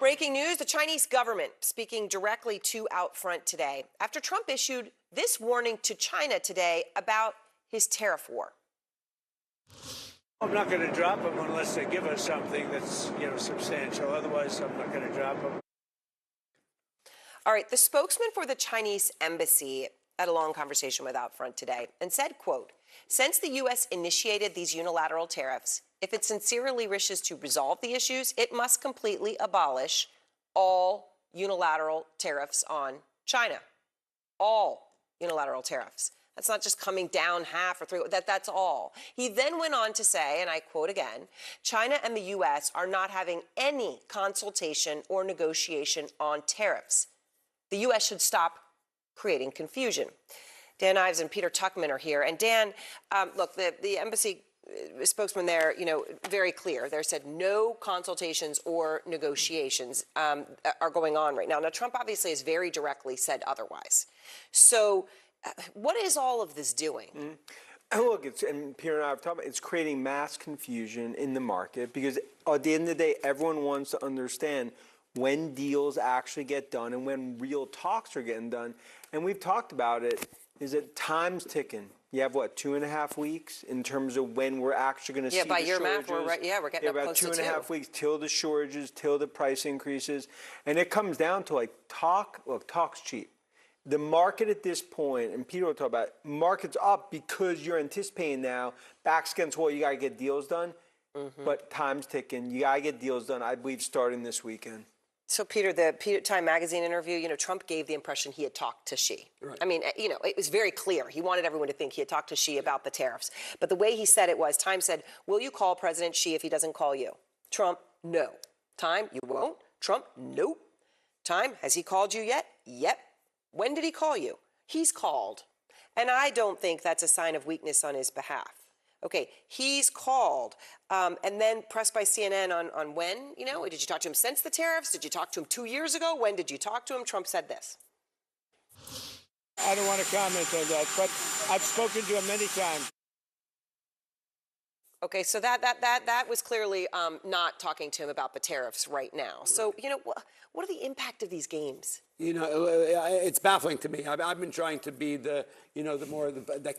Breaking news, the Chinese government speaking directly to Outfront today after Trump issued this warning to China today about his tariff war. I'm not going to drop them unless they give us something that's, substantial. Otherwise, I'm not going to drop them. All right, the spokesman for the Chinese embassy had a long conversation with Outfront today and said, quote, since the U.S. initiated these unilateral tariffs, if it sincerely wishes to resolve the issues, it must completely abolish all unilateral tariffs on China. All unilateral tariffs. That's not just coming down half or three, that's all. He then went on to say, and I quote again, China and the U.S. are not having any consultation or negotiation on tariffs. The U.S. should stop creating confusion. Dan Ives and Peter Tuchman are here. And Dan, look, the embassy spokesman there, very clear. They said no consultations or negotiations are going on right now. Now, Trump obviously has very directly said otherwise. So what is all of this doing? Look, and Peter and I have talked about it's creating mass confusion in the market because at the end of the day, everyone wants to understand when deals actually get done and when real talks are getting done. And we've talked about it, is that time's ticking. You have, 2.5 weeks in terms of when we're actually going to see the shortages. Yeah, by your math, we're getting up close to 2. About 2.5 weeks till the shortages, till the price increases. And it comes down to, talk's cheap. The market at this point, and Peter will talk about it, market's up because you're anticipating now, backs against wall, you got to get deals done. But time's ticking. You got to get deals done, I believe, starting this weekend. So, Peter, the Time magazine interview, Trump gave the impression he had talked to Xi. Right. I mean, it was very clear. He wanted everyone to think he had talked to Xi about the tariffs. But the way he said it was, Time said, will you call President Xi if he doesn't call you? Trump, no. Time, you won't? Trump, nope. Time, has he called you yet? Yep. When did he call you? He's called. And I don't think that's a sign of weakness on his behalf. Okay, he's called. And then pressed by CNN on when, did you talk to him since the tariffs? Did you talk to him 2 years ago? When did you talk to him? Trump said this. I don't want to comment on that, but I've spoken to him many times. Okay, so that was clearly not talking to him about the tariffs right now. So, what are the impact of these games? It's baffling to me. I've been trying to be the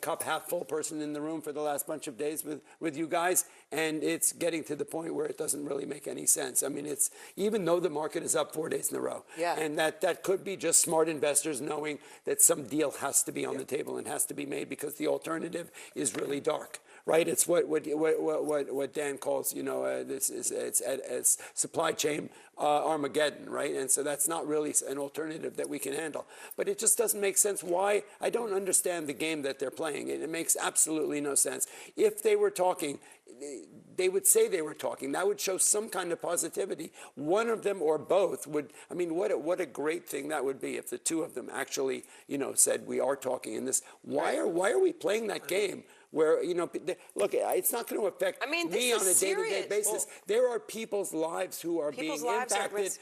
cup half full person in the room for the last bunch of days with you guys, and it's getting to the point where it doesn't really make any sense. I mean, it's even though the market is up 4 days in a row, and that could be just smart investors knowing that some deal has to be on the table and has to be made because the alternative is really dark. Right, it's what Dan calls, it's supply chain Armageddon, right? And so that's not really an alternative that we can handle. But it just doesn't make sense. Why? I don't understand the game that they're playing. It makes absolutely no sense. If they were talking, they would say they were talking. That would show some kind of positivity. One of them or both would. I mean, what a great thing that would be if the two of them actually, said we are talking in this. Why are we playing that game? Where, look, it's not going to affect me on a day-to-day basis. There are people's lives who are being impacted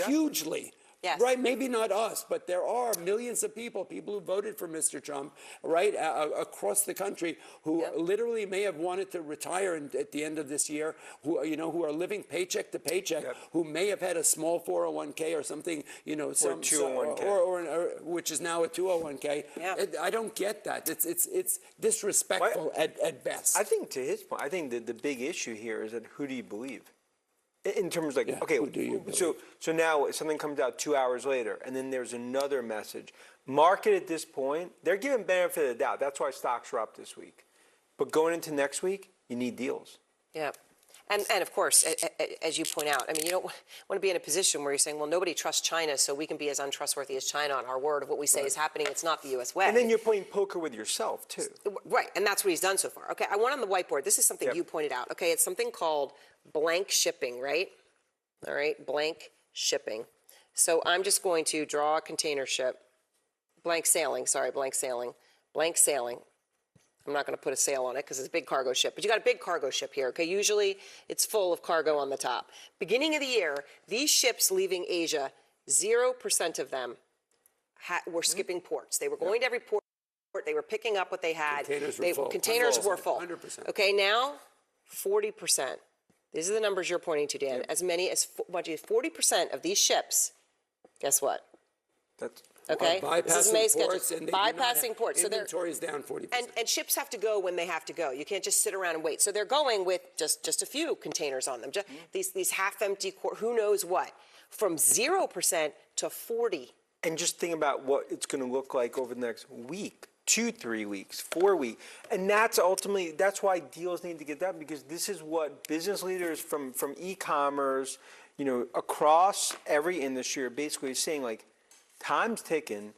hugely. Yes. Right, maybe not us, but there are millions of people who voted for Mr. Trump, right, across the country who literally may have wanted to retire at the end of this year, who are living paycheck to paycheck, who may have had a small 401k or something, some 201k, which is now a 201k. Yeah. I don't get that. It's disrespectful at best. I think to his point, I think that the big issue here is that who do you believe? In terms of so now something comes out 2 hours later, and then there's another message. Market at this point, they're giving benefit of the doubt. That's why stocks are up this week. But going into next week, you need deals. Yeah. And of course, as you point out, I mean, you don't want to be in a position where you're saying, well, nobody trusts China, so we can be as untrustworthy as China on our word of what we say is happening. It's not the U.S. way. And then you're playing poker with yourself, too. Right, and that's what he's done so far. Okay, I want on the whiteboard, this is something you pointed out. Okay, it's something called blank shipping, right? All right, blank shipping. So I'm just going to draw a container ship. Blank sailing. I'm not going to put a sail on it because it's a big cargo ship. But you got a big cargo ship here, okay? Usually it's full of cargo on the top. Beginning of the year, these ships leaving Asia, 0% of them were skipping ports. They were going to every port. They were picking up what they had. Containers were full. Containers were full. 100%. Okay, now 40%. These are the numbers you're pointing to, Dan. As many as 40% of these ships, guess what? That's Okay, this is May's bypassing ports, schedule. and they do not Bypassing have- ports. So they're inventory is down 40%. and ships have to go when they have to go. You can't just sit around and wait. So they're going with just a few containers on them. Just these half-empty, who knows what, from 0% to 40. And just think about what it's going to look like over the next week, 2, 3 weeks, 4 weeks. And that's ultimately, that's why deals need to get done, because this is what business leaders from e-commerce, across every industry are basically saying, like, time's ticking,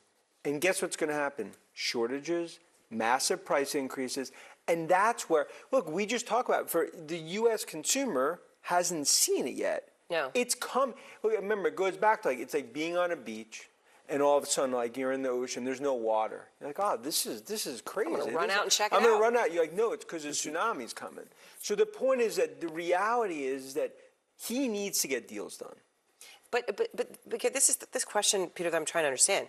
and guess what's going to happen? Shortages, massive price increases, and that's where, look, we just talked about, for the U.S. consumer hasn't seen it yet. No. It's come, look, remember, it goes back to, like, it's like being on a beach, and all of a sudden, like, you're in the ocean, there's no water. You're like, oh, this is crazy. I'm gonna run out and check it I'm gonna out. run out. You're like, no, it's because the tsunami's coming. So the point is that the reality is that he needs to get deals done. But because this question, Peter, that I'm trying to understand.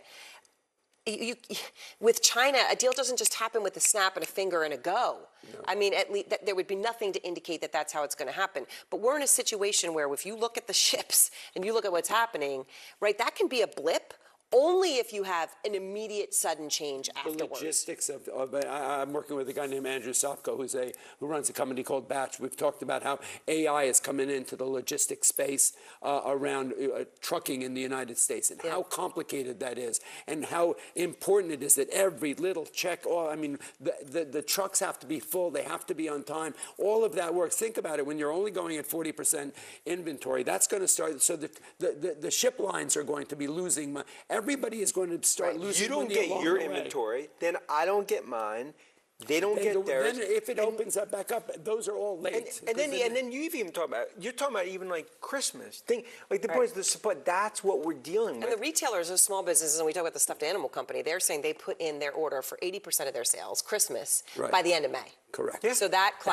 With China, a deal doesn't just happen with a snap and a finger and a go. No. I mean, at least there would be nothing to indicate that that's how it's going to happen. But we're in a situation where if you look at the ships and you look at what's happening, right, that can be a blip only if you have an immediate sudden change afterwards. The logistics I'm working with a guy named Andrew Sopko, who runs a company called Batch. We've talked about how AI is coming into the logistics space around trucking in the United States, and how complicated that is, and how important it is that every little check, the trucks have to be full, they have to be on time, all of that works. Think about it, when you're only going at 40% inventory, that's going to start, so the ship lines are going to be losing money. Everybody is going to start losing money. You don't get your inventory, then I don't get mine. They don't get theirs. Then if it opens up back up, those are all late. And then you've even talked about, you're talking about even like Christmas. Think, like the point is the supply, that's what we're dealing with. And the retailers of small businesses, and we talk about the stuffed animal company, they're saying they put in their order for 80% of their sales, Christmas, by the end of May. Correct. Yeah. So that's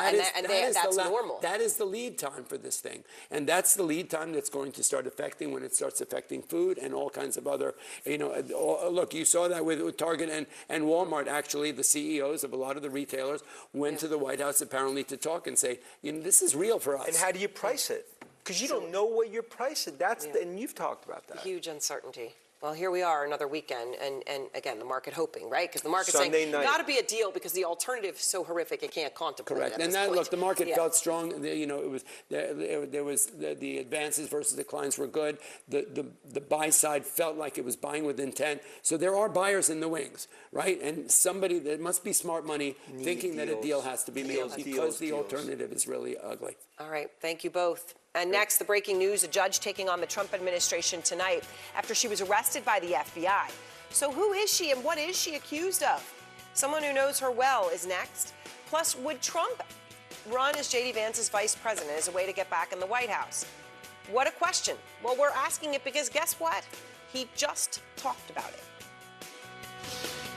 normal. That is the lead time for this thing. And that's the lead time that's going to start affecting when it starts affecting food and all kinds of other, look, you saw that with Target and Walmart. Actually, the CEOs of a lot of the retailers went to the White House apparently to talk and say, this is real for us. And how do you price it? Because you don't know what you're pricing. And you've talked about that. Huge uncertainty. Well, here we are, another weekend, and again, the market hoping, right? Because the market's Sunday saying, night. got to be a deal because the alternative is so horrific it can't contemplate. Correct. At And this that, point. look, the market felt strong. There was the advances versus declines were good. The buy side felt like it was buying with intent. So there are buyers in the wings, right? And somebody that must be smart money thinking that a deal has to be made because the alternative is really ugly. All right. Thank you both. And next, the breaking news, a judge taking on the Trump administration tonight after she was arrested by the FBI. So who is she and what is she accused of? Someone who knows her well is next. Plus, would Trump run as J.D. Vance's vice president as a way to get back in the White House? What a question. Well, we're asking it because guess what? He just talked about it.